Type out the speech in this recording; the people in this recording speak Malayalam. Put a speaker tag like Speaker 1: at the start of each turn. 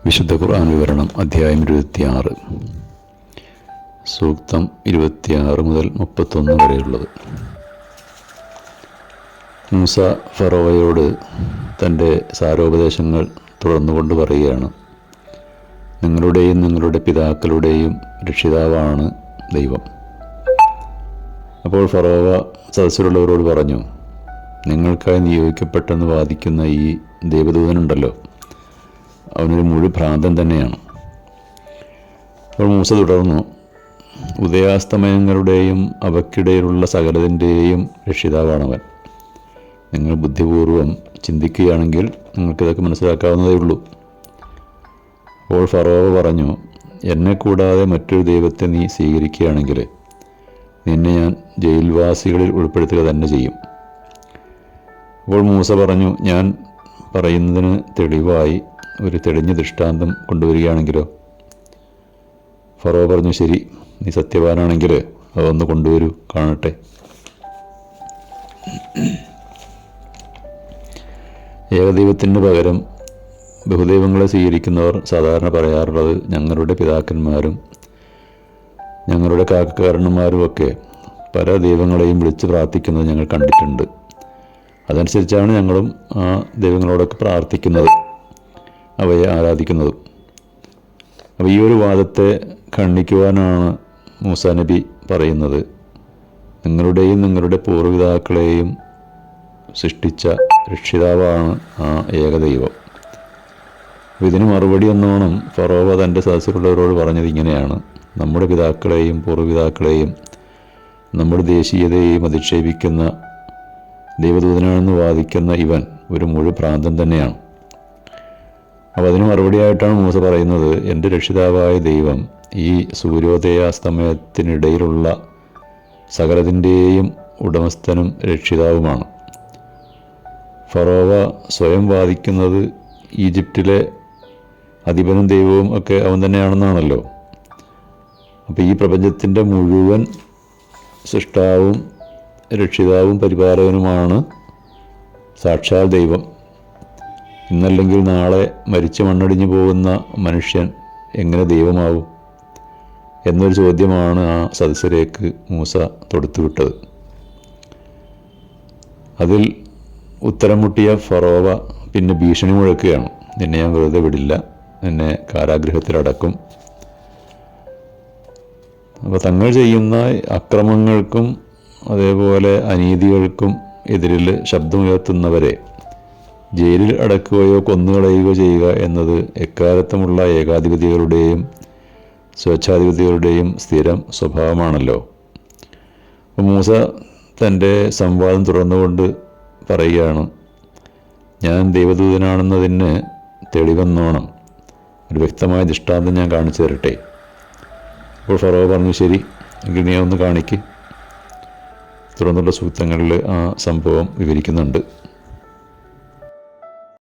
Speaker 1: വിശുദ്ധ ഖുർആൻ വിവരണം അധ്യായം 26 സൂക്തം 26 മുതൽ 31 വരെയുള്ളത്. മൂസ ഫറോവയോട് തൻ്റെ സാരോപദേശങ്ങൾ തുടർന്നുകൊണ്ട് പറയുകയാണ്, നിങ്ങളുടെയും നിങ്ങളുടെ പിതാക്കളുടെയും രക്ഷിതാവാണ് ദൈവം. അപ്പോൾ ഫറോവ സദസ്സിലുള്ളവരോട് പറഞ്ഞു, നിങ്ങൾക്കായി നിയോഗിക്കപ്പെട്ടെന്ന് വാദിക്കുന്ന ഈ ദേവദൂതനുണ്ടല്ലോ, അവനൊരു മുഴു ഭ്രാന്തൻ തന്നെയാണ്. അപ്പോൾ മൂസ തുടർന്നു, ഉദയാസ്തമയങ്ങളുടെയും അവയ്ക്കിടയിലുള്ള സകലതിൻ്റെയും രക്ഷിതാവാണവൻ. നിങ്ങൾ ബുദ്ധിപൂർവം ചിന്തിക്കുകയാണെങ്കിൽ നിങ്ങൾക്കിതൊക്കെ മനസ്സിലാക്കാവുന്നതേ ഉള്ളൂ. അപ്പോൾ ഫറോവ പറഞ്ഞു, എന്നെ കൂടാതെ മറ്റൊരു ദൈവത്തെ നീ സ്വീകരിക്കുകയാണെങ്കിൽ നിന്നെ ഞാൻ ജയിൽവാസികളിൽ ഉൾപ്പെടുത്തുക തന്നെ ചെയ്യും. അപ്പോൾ മൂസ പറഞ്ഞു, ഞാൻ പറയുന്നതിന് തെളിവായി ഒരു തെളിഞ്ഞ ദൃഷ്ടാന്തം കൊണ്ടുവരികയാണെങ്കിലോ? ഫറോവ പറഞ്ഞു, ശരി, നീ സത്യവാനാണെങ്കിൽ അതൊന്ന് കൊണ്ടുവരൂ, കാണട്ടെ. ഏകദൈവത്തിന് പകരം ബഹുദൈവങ്ങളെ സ്വീകരിക്കുന്നവർ സാധാരണ പറയാറുള്ളത്, ഞങ്ങളുടെ പിതാക്കന്മാരും ഞങ്ങളുടെ കാരണന്മാരുമൊക്കെ പല ദൈവങ്ങളെയും വിളിച്ച് പ്രാർത്ഥിക്കുന്നത് ഞങ്ങൾ കണ്ടിട്ടുണ്ട്. അതനുസരിച്ചാണ് ഞങ്ങളും ആ ദൈവങ്ങളോടൊക്കെ പ്രാർത്ഥിക്കുന്നത്, അവയെ ആരാധിക്കുന്നത്. അപ്പോൾ ഈ ഒരു വാദത്തെ ഖണ്ഡിക്കുവാനാണ് മൂസാ നബി പറയുന്നത്, നിങ്ങളുടെയും നിങ്ങളുടെ പൂർവ്വപിതാക്കളെയും സൃഷ്ടിച്ച രക്ഷിതാവാണ് ആ ഏകദൈവം. ഇതിന് മറുപടി എന്നോണം ഫറോവ തൻ്റെ സദസ്സിലുള്ളവരോട് പറഞ്ഞത് ഇങ്ങനെയാണ്, നമ്മുടെ പിതാക്കളെയും പൂർവ്വപിതാക്കളെയും നമ്മുടെ ദേശീയതയെയും അധിക്ഷേപിക്കുന്ന ദൈവദൂതനാണെന്ന് വാദിക്കുന്ന ഇവൻ ഒരു മുഴു ഭ്രാന്തൻ തന്നെയാണ്. അപ്പോൾ അതിന് മറുപടിയായിട്ടാണ് മൂസ പറയുന്നത്, എൻ്റെ രക്ഷിതാവായ ദൈവം ഈ സൂര്യോദയാസ്തമയത്തിനിടയിലുള്ള സകലതിൻ്റെയും ഉടമസ്ഥനും രക്ഷിതാവുമാണ്. ഫറോവ സ്വയം വാദിക്കുന്നത് ഈജിപ്തിലെ അധിപനും ദൈവവും ഒക്കെ അവൻ തന്നെയാണെന്നാണല്ലോ. അപ്പോൾ ഈ പ്രപഞ്ചത്തിൻ്റെ മുഴുവൻ സൃഷ്ടാവും രക്ഷിതാവും പരിപാലകനുമാണ് സാക്ഷാൽ ദൈവം. ഇന്നല്ലെങ്കിൽ നാളെ മരിച്ച് മണ്ണടിഞ്ഞു പോകുന്ന മനുഷ്യൻ എങ്ങനെ ദൈവമാവും എന്നൊരു ചോദ്യമാണ് ആ സദസ്സിലേക്ക് മൂസ തൊടുത്തുവിട്ടത്. അതിൽ ഉത്തരം മുട്ടിയ ഫറോവ പിന്നെ ഭീഷണി മുഴക്കുകയാണ്, നിന്നെ ഞാൻ വെറുതെ വിടില്ല, എന്നെ കാരാഗൃഹത്തിലടക്കും. അപ്പോൾ തങ്ങൾ ചെയ്യുന്ന അക്രമങ്ങൾക്കും അതേപോലെ അനീതികൾക്കും എതിരിൽ ശബ്ദമുയർത്തുന്നവരെ ജയിലിൽ അടക്കുകയോ കൊന്നുകളയുകയോ ചെയ്യുക എന്നത് എക്കാലത്തുമുള്ള ഏകാധിപതികളുടെയും സ്വേച്ഛാധിപതികളുടെയും സ്ഥിരം സ്വഭാവമാണല്ലോ. അപ്പോൾ മൂസ തൻ്റെ സംവാദം തുടർന്നുകൊണ്ട് പറയുകയാണ്, ഞാൻ ദൈവദൂതനാണെന്നതിന് തെളിവെന്നോണം ഒരു വ്യക്തമായ ദൃഷ്ടാന്തം ഞാൻ കാണിച്ചു തരട്ടെ. അപ്പോൾ ഫറോവ പറഞ്ഞു, ശരി, എങ്കിൽ നീ ഒന്ന് കാണിക്ക്. തുടർന്നുള്ള സൂക്തങ്ങളിൽ ആ സംഭവം വിവരിക്കുന്നുണ്ട്.